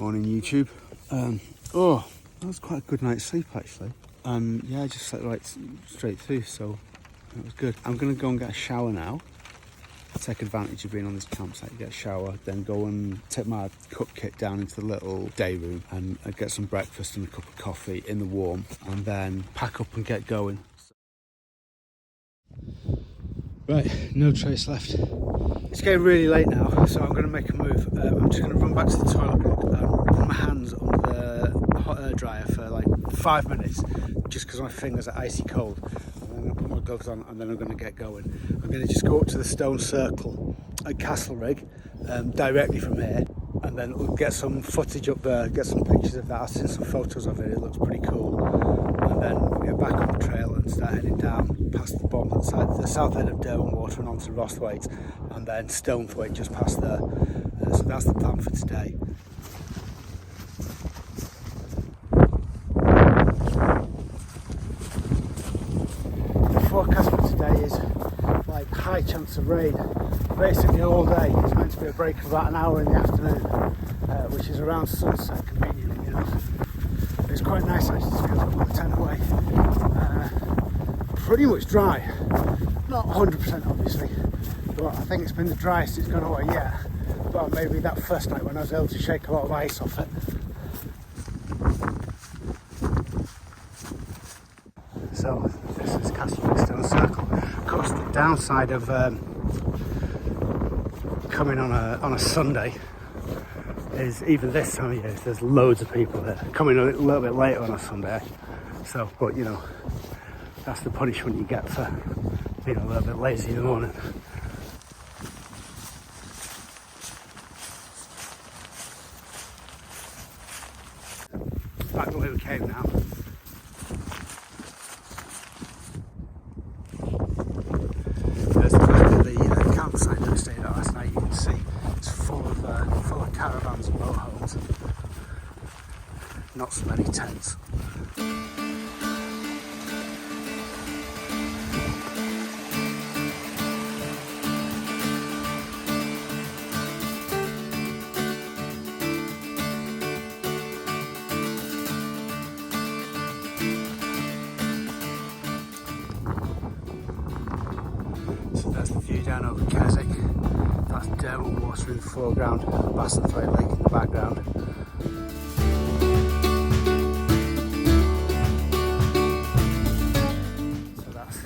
Morning YouTube. Oh, that was quite a good night's sleep actually. And yeah, I just slept right straight through, so it was good. I'm gonna go and get a shower now. Take advantage of being on this campsite, get a shower, then go and take my cook kit down into the little day room and get some breakfast and a cup of coffee in the warm, and then pack up and get going. Right, no trace left. It's getting really late now, so I'm going to make a move. I'm just going to run back to the toilet block and put my hands under the hot air dryer for like 5 minutes, just because my fingers are icy cold. And then I'm going to put my gloves on and then I'm going to get going. I'm going to just go up to the stone circle at Castlerigg, directly from here, and then we'll get some footage up there, get some pictures of that. I've seen some photos of it, it looks pretty cool. And then we'll get back on the trail and start heading down past the bottom of the south end of Derwentwater and onto Rosthwaite, and then Stonethwaite just past there. So that's the plan for today. The forecast for today is like high chance of rain basically all day. It's meant to be a break of about an hour in the afternoon, which is around sunset conveniently enough. It's quite nice actually to be able to put the tent away. Pretty much dry, not 100% obviously, but I think it's been the driest it's gone away yet. But maybe that first night when I was able to shake a lot of ice off it. So this is Castlerigg Stone Circle. Of course, the downside of coming on a Sunday is even this time of year there's loads of people there. Coming a little bit later on a Sunday, so but you know, that's the punishment you get for being a little bit lazy in the morning. Back the way we came now. There's the back of the campsite that we stayed at last night. You can see it's full of caravans and motorhomes. Not so many tents. So that's the view down over Keswick. That's Derwentwater in the foreground, Stonethwaite Lake in the background. So that's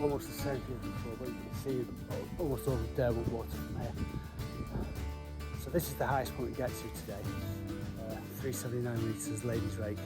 almost the same view as before, but you can see almost all the Derwentwater from here. So this is the highest point we get to today, 379 metres Ladies Rake.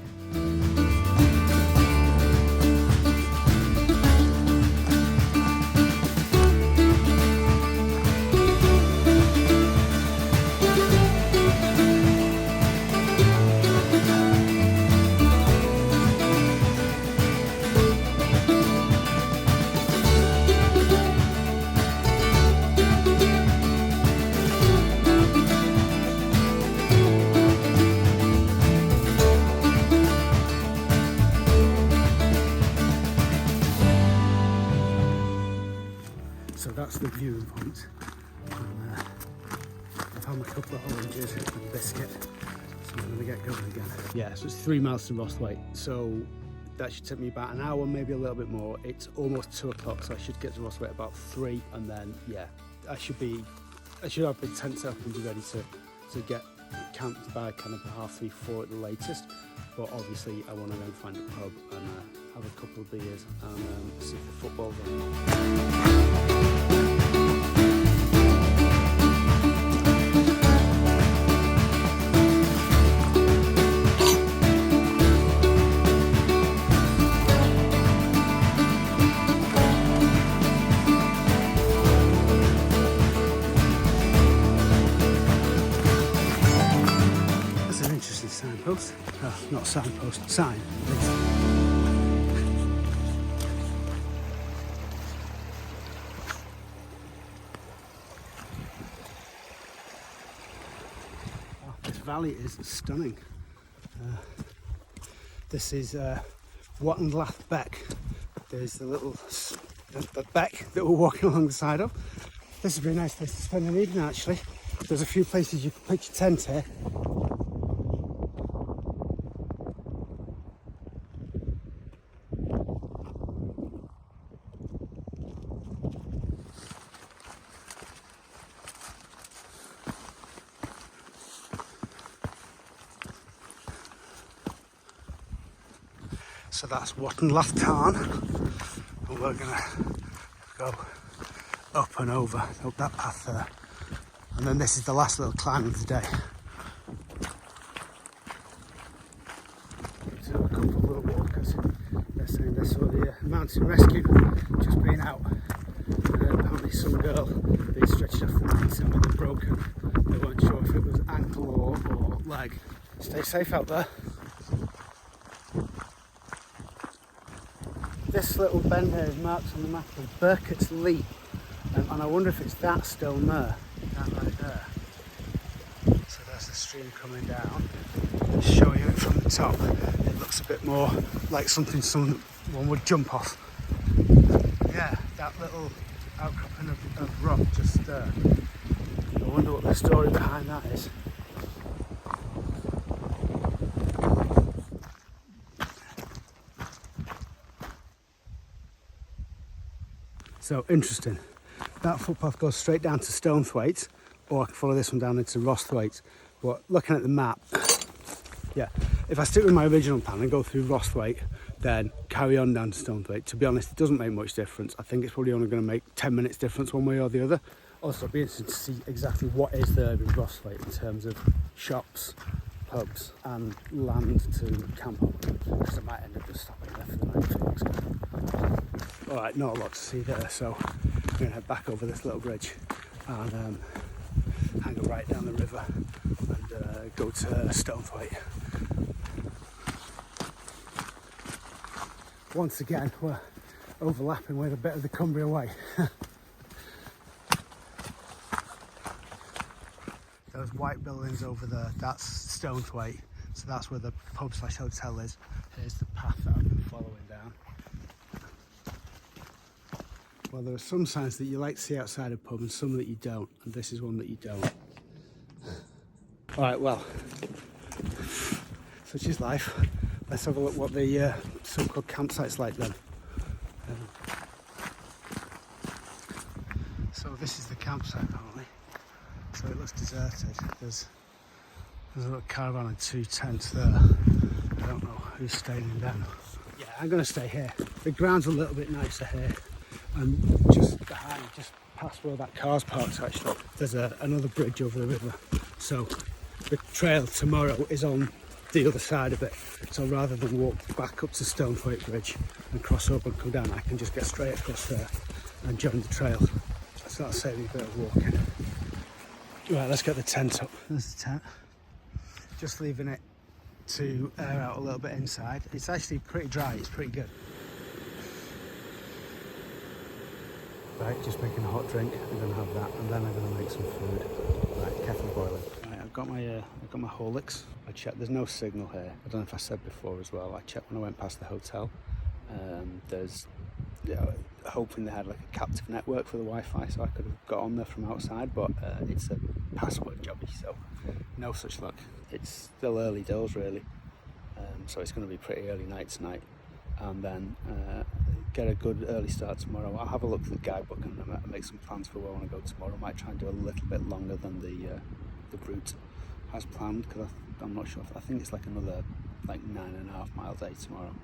So that's the viewing point. And, I've had a couple of oranges and a biscuit, so I'm going to get going again. Yeah, so it's 3 miles to Rosthwaite, so that should take me about an hour, maybe a little bit more. It's almost 2 o'clock, so I should get to Rosthwaite about 3, and then yeah, I should have the tent set up and be ready to get camped by kind of 3:30, 4 at the latest. But obviously I want to then find a pub and have a couple of beers and see if the football's on. Signpost? Oh, not signpost, sign. Oh, this valley is stunning. This is Wattenlath Beck. There's the little the beck that we're walking along the side of. This would be a nice place to spend an evening actually. There's a few places you can pitch your tent here. So that's Wattenlath Tarn, and we're gonna go up and over up that path there, and then this is the last little climb of the day. So a couple of little walkers, they're saying they saw the mountain rescue just been out. Apparently some girl being stretched off the mountain with a broken, they weren't sure if it was ankle or leg. Stay safe out there. This little bend here is marked on the map as Burkett's Leap, and I wonder if it's that stone there, that right there. So there's the stream coming down. I'll show you it from the top. It looks a bit more like something someone would jump off. Yeah, that little outcropping of rock just there. I wonder what the story behind that is. So interesting. That footpath goes straight down to Stonethwaite, or I can follow this one down into Rosthwaite. But looking at the map, yeah, if I stick with my original plan and go through Rosthwaite, then carry on down to Stonethwaite, to be honest, it doesn't make much difference. I think it's probably only going to make 10 minutes difference one way or the other. Also, it'd be interesting to see exactly what is there in Rosthwaite in terms of shops, pubs, and land to camp on, because I might end up just stopping there for the night if it looks good. Alright, not a lot to see there, so I'm going to head back over this little bridge and hang a right down the river and go to Stonethwaite. Once again, we're overlapping with a bit of the Cumbria way. Those white buildings over there, that's Stonethwaite, so that's where the pub / hotel is. Here's the path that I've been following down. Well, there are some signs that you like to see outside a pub and some that you don't, and this is one that you don't. Alright, well, such is life. Let's have a look what the so-called campsite's like then. So this is the campsite apparently. So it looks deserted. There's a little caravan and 2 tents there. I don't know who's staying in them. Yeah, I'm going to stay here. The ground's a little bit nicer here. And just behind, just past where that car's parked actually, there's another bridge over the river. So the trail tomorrow is on the other side of it. So rather than walk back up to Stonethwaite Bridge and cross over and come down, I can just get straight across there and join the trail. So that'll save me a bit of walking. Right, let's get the tent up. There's the tent. Just leaving it to air out a little bit inside. It's actually pretty dry, it's pretty good. Right, just making a hot drink. I'm going to have that, and then I'm going to make some food. Right, kettle boiling. Right, I've got my Horlicks. I checked. There's no signal here. I don't know if I said before as well. I checked when I went past the hotel. There's, hoping they had like a captive network for the Wi-Fi, so I could have got on there from outside. But it's a password jobby, so no such luck. It's still early doors really, so it's going to be pretty early night tonight, and then. Get a good early start tomorrow. I'll have a look at the guidebook and make some plans for where I want to go tomorrow. I might try and do a little bit longer than the route as planned, because I'm not sure. I think it's like another 9.5 mile day tomorrow.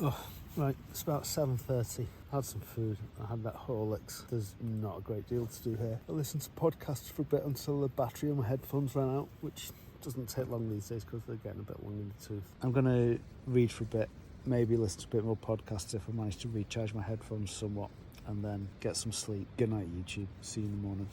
Oh, right, it's about 7:30. I had some food. I had that Horlicks. There's not a great deal to do here. I listened to podcasts for a bit until the battery on my headphones ran out, which doesn't take long these days because they're getting a bit long in the tooth. I'm going to read for a bit. Maybe listen to a bit more podcasts if I manage to recharge my headphones somewhat, and then get some sleep. Good night, YouTube. See you in the morning.